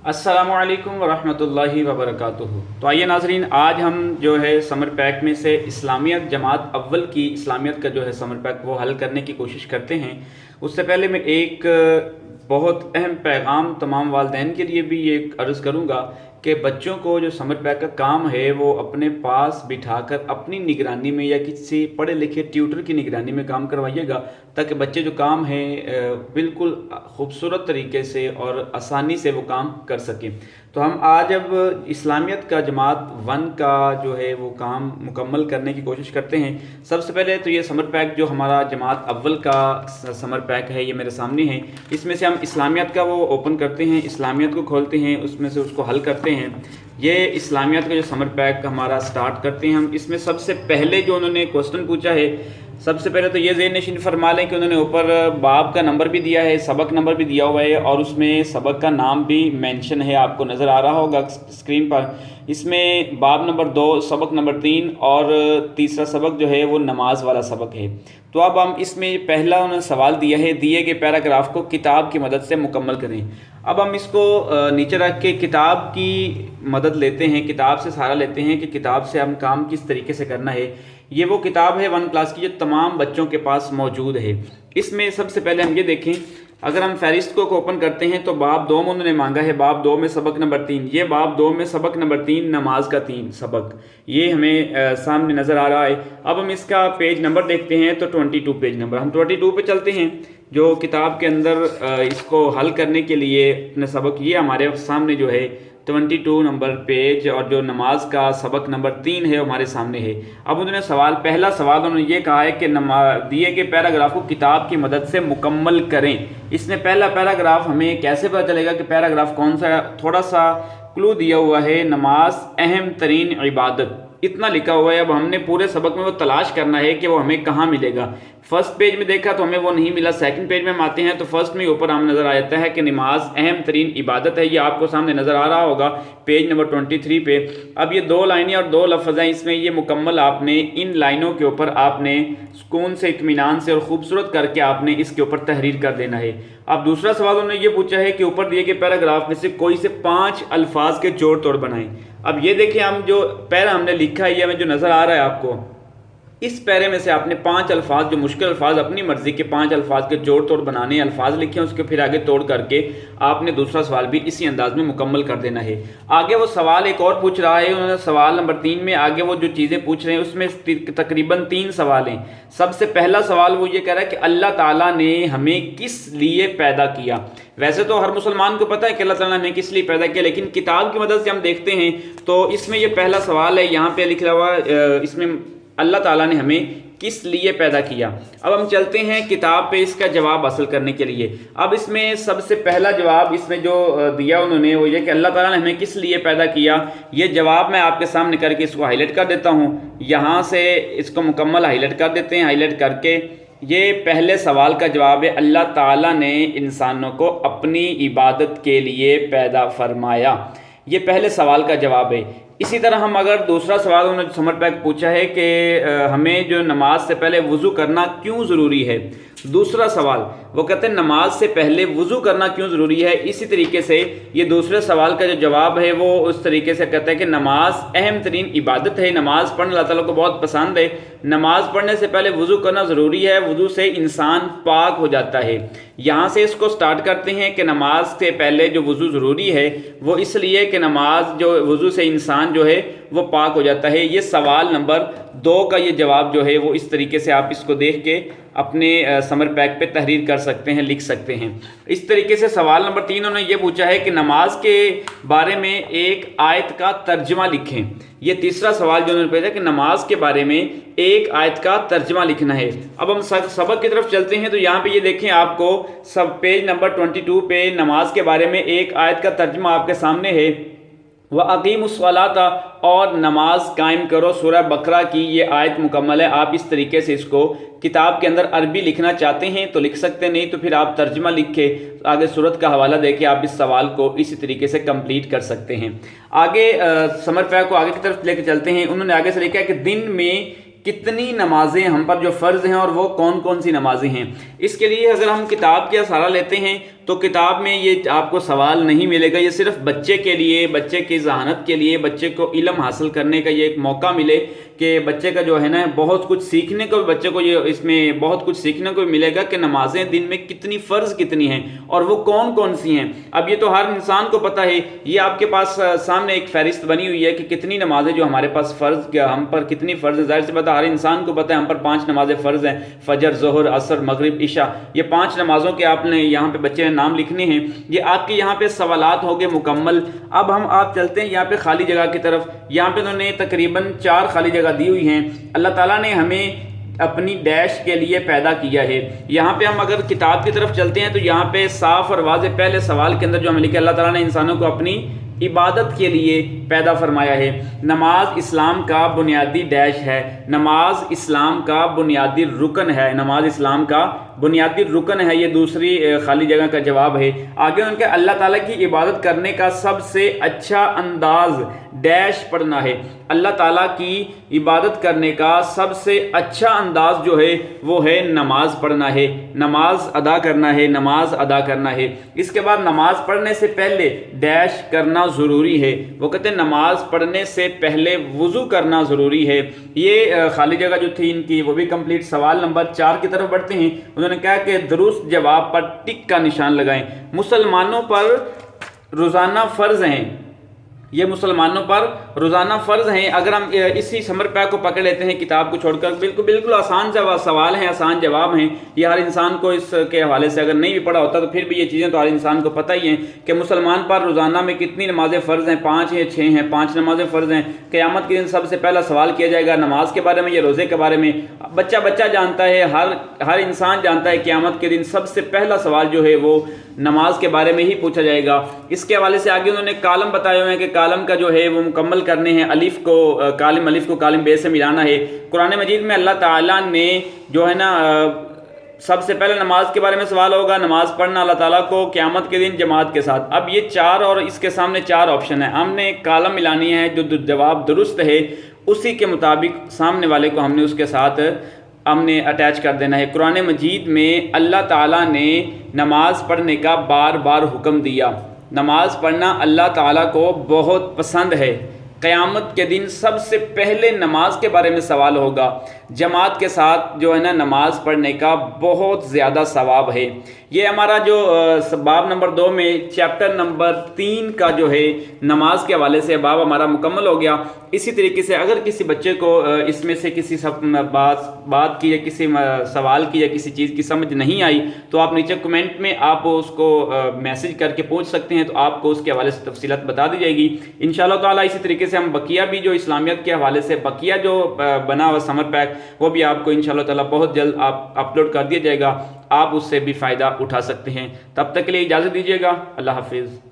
अस्सलामु अलैकुम वरहमतुल्लाहि वबरकातुहू। तो आइए नाजरीन, आज हम जो है समर पैक में से इस्लामियत जमात अव्वल की इस्लामियत का जो है समर पैक वो हल करने की कोशिश करते हैं। उससे पहले मैं एक बहुत अहम पैगाम तमाम वालिदैन के लिए भी ये अर्ज़ करूँगा कि बच्चों को जो समर पैक का काम है वो अपने पास बिठाकर अपनी निगरानी में या किसी पढ़े लिखे ट्यूटर की निगरानी में काम करवाइएगा, ताकि बच्चे जो काम है बिल्कुल खूबसूरत तरीके से और आसानी से वो काम कर सकें। तो हम आज अब इस्लामियत का जमात वन का जो है वो काम मुकम्मल करने की कोशिश करते हैं। सबसे पहले तो ये समर पैक जो हमारा जमात अव्वल का समर पैक है ये मेरे सामने है। इसमें से हम इस्लामियत का वो ओपन करते हैं, इस्लामियत को खोलते हैं, उसमें से उसको हल करते हैं। ये इस्लामियत का जो समर पैक हमारा स्टार्ट करते हैं हम। इसमें सबसे पहले जो उन्होंने क्वेश्चन पूछा है, सबसे पहले तो ये ज़हन नशीन फरमा लें कि उन्होंने ऊपर बाब का नंबर भी दिया है, सबक नंबर भी दिया हुआ है और उसमें सबक का नाम भी मेंशन है, आपको नज़र आ रहा होगा स्क्रीन पर। इसमें बाब नंबर 2, सबक नंबर 3 और तीसरा सबक जो है वो नमाज वाला सबक है। तो अब हम इसमें पहला उन्होंने सवाल दिया है, दिए गए पैराग्राफ को किताब की मदद से मुकम्मल करें। अब हम इसको नीचे रख के किताब की मदद लेते हैं, किताब से सहारा लेते हैं कि किताब से हम काम किस तरीके से करना है। ये वो किताब है 1 क्लास की जो तमाम बच्चों के पास मौजूद है। इसमें सबसे पहले हम ये देखें, अगर हम फहरिस्त को ओपन करते हैं तो बाब 2 में उन्होंने मांगा है, बाब 2 में सबक नंबर 3। ये बाब 2 में सबक नंबर 3 नमाज का 3 सबक ये हमें सामने नज़र आ रहा है। अब हम इसका पेज नंबर देखते हैं तो 22 पेज नंबर, हम 22 पे चलते हैं। जो किताब के अंदर इसको हल करने के लिए अपने सबक ये हमारे सामने जो है 22 नंबर पेज और जो नमाज का सबक नंबर 3 है हमारे सामने है। अब उन्होंने पहला सवाल उन्होंने ये कहा है कि दिए गए पैराग्राफ को किताब की मदद से मुकम्मल करें। इसने पहला पैराग्राफ हमें कैसे पता चलेगा कि पैराग्राफ कौन सा है? थोड़ा सा क्लू दिया हुआ है, नमाज अहम तरीन इबादत इतना लिखा हुआ है। अब हमने पूरे सबक में वो तलाश करना है कि वो हमें कहाँ मिलेगा। फर्स्ट पेज में देखा तो हमें वो नहीं मिला, सेकंड पेज में हम आते हैं तो फर्स्ट में ऊपर हमें नज़र आ जाता है कि नमाज अहम तरीन इबादत है। ये आपको सामने नज़र आ रहा होगा पेज नंबर 23 पे। अब ये 2 लाइनें और 2 लफ्ज़ हैं, इसमें ये मुकम्मल आपने इन लाइनों के ऊपर आपने सुकून से, इत्मीनान से और ख़ूबसूरत करके आपने इसके ऊपर तहरीर कर देना है। अब दूसरा सवाल उन्होंने ये पूछा है कि ऊपर दिए गए पैराग्राफ में से कोई से 5 अल्फाज के जोड़ तोड़ बनाएं। अब ये देखिए, हम जो पैरा हमने लिखा है ये हमें जो नज़र आ रहा है आपको, इस पैरे में से आपने 5 अल्फाज, जो मुश्किल अल्फाज अपनी मर्जी के 5 अल्फाज के जोड़ तोड़ बनाने, अल्फाज लिखे हैं, उसके फिर आगे तोड़ करके आपने दूसरा सवाल भी इसी अंदाज में मुकम्मल कर देना है। आगे वो सवाल एक और पूछ रहा है, उन्होंने सवाल नंबर 3 में आगे वो जो चीज़ें पूछ रहे हैं उसमें तकरीबन 3 सवाल हैं। सबसे पहला सवाल वो ये कह रहा है कि अल्लाह ताला ने हमें किस लिए पैदा किया। वैसे तो हर मुसलमान को पता है कि अल्लाह ताला ने किस लिए पैदा किया, लेकिन किताब की मदद से हम देखते हैं तो इसमें ये पहला सवाल है, यहाँ पे लिखा हुआ इसमें अल्लाह ताला ने हमें किस लिए पैदा किया। अब हम चलते हैं किताब पे इसका जवाब हासिल करने के लिए। अब इसमें सबसे पहला जवाब इसमें जो दिया उन्होंने वो ये कि अल्लाह ताला ने हमें किस लिए पैदा किया। ये जवाब मैं आपके सामने करके इसको हाईलाइट कर देता हूँ, यहाँ से इसको मुकम्मल हाईलाइट कर देते हैं। हाईलाइट करके ये पहले सवाल का जवाब है, अल्लाह ताला ने इंसानों को अपनी इबादत के लिए पैदा फरमाया। ये पहले सवाल का जवाब है। इसी तरह हम अगर दूसरा सवाल उन्होंने समर पैक पूछा है कि हमें जो नमाज से पहले वज़ू करना क्यों ज़रूरी है। दूसरा सवाल वो कहते हैं नमाज से पहले वज़ू करना क्यों ज़रूरी है। इसी तरीके से ये दूसरे सवाल का जो जवाब है वो उस तरीके से कहता है कि नमाज अहम तरीन इबादत है, नमाज पढ़ना अल्लाह ताला को बहुत पसंद है, नमाज पढ़ने से पहले वज़ू करना ज़रूरी है, वज़ू से इंसान पाक हो जाता है। यहाँ से इसको स्टार्ट करते हैं कि नमाज से पहले जो वज़ू ज़रूरी है वो इसलिए कि नमाज जो वज़ू से इंसान जो है वो पाक हो जाता है। ये सवाल नंबर 2 का ये जवाब जो है वो इस तरीके से आप इसको देख के अपने समर पैक पे तहरीर कर सकते हैं, लिख सकते हैं। इस तरीके से सवाल नंबर 3 उन्होंने ये पूछा है कि नमाज के बारे में एक आयत का तर्जमा लिखें। ये तीसरा सवाल जो उन्होंने पूछा कि नमाज के बारे में एक आयत का तर्जमा लिखना है। अब हम सबक की तरफ चलते हैं तो यहाँ पे ये देखें, आपको सब पेज नंबर 22 पे नमाज के बारे में एक आयत का तर्जमा आपके सामने है। व अकीमुस्सलाता और नमाज कायम करो, सूरह बकरा की ये आयत मुकम्मल है। आप इस तरीके से इसको किताब के अंदर अरबी लिखना चाहते हैं तो लिख सकते, नहीं तो फिर आप तर्जमा लिख के आगे सूरत का हवाला दे के आप इस सवाल को इसी तरीके से कंप्लीट कर सकते हैं। आगे समर पैक को आगे की तरफ लेके चलते हैं। उन्होंने आगे से लिखा है कि दिन में कितनी नमाजें हम पर जो फ़र्ज़ हैं और वो कौन कौन सी नमाजें हैं। इसके लिए अगर हम किताब का सहारा लेते हैं تو کتاب میں یہ آپ کو سوال نہیں ملے گا، یہ صرف بچے کے لیے، بچے کی ذہانت کے لیے، بچے کو علم حاصل کرنے کا یہ ایک موقع ملے کہ بچے کا جو ہے نا بہت کچھ سیکھنے کو، بچے کو یہ اس میں بہت کچھ سیکھنے کو ملے گا کہ نمازیں دن میں کتنی فرض کتنی ہیں اور وہ کون کون سی ہیں۔ اب یہ تو ہر انسان کو پتہ ہے، یہ آپ کے پاس سامنے ایک فہرست بنی ہوئی ہے کہ کتنی نمازیں جو ہمارے پاس فرض، کیا ہم پر کتنی فرض ہے۔ ظاہر سی بات ہے ہر انسان کو پتہ ہے ہم پر 5 نمازیں فرض ہیں، فجر، ظہر، عصر، مغرب، عشاء، یہ 5 نمازوں کے آپ نے یہاں پہ بچے نے نام لکھنے ہیں۔ یہ آپ کے یہاں پہ سوالات ہو گئے مکمل۔ اب ہم آپ چلتے ہیں یہاں پہ خالی جگہ کی طرف۔ یہاں پہ انہوں نے تقریباً 4 خالی جگہ دی ہوئی ہیں۔ اللہ تعالیٰ نے ہمیں اپنی ڈیش کے لیے پیدا کیا ہے۔ یہاں پہ ہم اگر کتاب کی طرف چلتے ہیں تو یہاں پہ صاف اور واضح پہلے سوال کے اندر جو ہمیں لکھا، اللہ تعالیٰ نے انسانوں کو اپنی عبادت کے لیے پیدا فرمایا ہے۔ نماز اسلام کا بنیادی ڈیش ہے، نماز اسلام کا بنیادی رکن ہے، نماز اسلام کا بنیادی رکن ہے۔ یہ دوسری خالی جگہ کا جواب ہے۔ آگے ان کے اللہ تعالیٰ کی عبادت کرنے کا سب سے اچھا انداز ڈیش پڑھنا ہے۔ اللہ تعالیٰ کی عبادت کرنے کا سب سے اچھا انداز جو ہے وہ ہے نماز پڑھنا ہے، نماز ادا کرنا ہے، نماز ادا کرنا ہے۔ اس کے بعد نماز پڑھنے سے پہلے ڈیش کرنا ضروری ہے۔ وہ کہتے ہیں نماز پڑھنے سے پہلے وضو کرنا ضروری ہے۔ یہ خالی جگہ جو تھی ان کی وہ بھی کمپلیٹ۔ سوال نمبر 4 کی طرف بڑھتے ہیں۔ انہوں نے کہا کہ درست جواب پر ٹک کا نشان لگائیں۔ مسلمانوں پر روزانہ فرض ہیں، یہ مسلمانوں پر روزانہ فرض ہیں۔ اگر ہم اسی سمر پیک کو پکڑ لیتے ہیں کتاب کو چھوڑ کر، بالکل آسان سوال ہیں، آسان جواب ہیں۔ یہ ہر انسان کو اس کے حوالے سے اگر نہیں بھی پڑھا ہوتا تو پھر بھی یہ چیزیں تو ہر انسان کو پتہ ہی ہیں کہ مسلمان پر روزانہ میں کتنی نمازیں فرض ہیں، 5 یا 6 ہیں، 5 نمازیں فرض ہیں۔ قیامت کے دن سب سے پہلا سوال کیا جائے گا نماز کے بارے میں یا روزے کے بارے میں۔ بچہ جانتا ہے، ہر انسان جانتا ہے قیامت کے دن سب سے پہلا سوال جو ہے وہ نماز کے بارے میں ہی پوچھا جائے گا۔ اس کے حوالے سے آگے انہوں نے کالم بتائے ہوئے ہیں کہ کالم کا جو ہے وہ مکمل کرنے ہیں، الف کو کالم بے سے ملانا ہے۔ قرآن مجید میں اللہ تعالیٰ نے جو ہے نا سب سے پہلے نماز کے بارے میں سوال ہوگا، نماز پڑھنا اللہ تعالیٰ کو قیامت کے دن جماعت کے ساتھ۔ اب یہ 4 اور اس کے سامنے 4 آپشن ہیں، ہم نے کالم ملانی ہے، جو جواب درست ہے اسی کے مطابق سامنے والے کو ہم نے اس کے ساتھ ہم نے اٹیچ کر دینا ہے۔ قرآن مجید میں اللہ تعالیٰ نے نماز پڑھنے کا بار بار حکم دیا۔ نماز پڑھنا اللہ تعالیٰ کو بہت پسند ہے۔ قیامت کے دن سب سے پہلے نماز کے بارے میں سوال ہوگا۔ جماعت کے ساتھ جو ہے نا نماز پڑھنے کا بہت زیادہ ثواب ہے۔ یہ ہمارا جو باب نمبر 2 میں چیپٹر نمبر 3 کا جو ہے نماز کے حوالے سے باب ہمارا مکمل ہو گیا۔ اسی طریقے سے اگر کسی بچے کو اس میں سے کسی بات کی یا کسی سوال کی یا کسی چیز کی سمجھ نہیں آئی تو آپ نیچے کمنٹ میں آپ اس کو میسج کر کے پوچھ سکتے ہیں، تو آپ کو اس کے حوالے سے تفصیلات بتا دی جائے گی انشاءاللہ تعالیٰ۔ اسی طریقے سے ہم بقیہ بھی جو اسلامیت کے حوالے سے بقیہ جو بنا ہوا سمر پیک وہ بھی آپ کو انشاءاللہ تعالیٰ بہت جلد آپ اپلوڈ کر دیا جائے گا، آپ اس سے بھی فائدہ اٹھا سکتے ہیں۔ تب تک کے لیے اجازت دیجیے گا، اللہ حافظ۔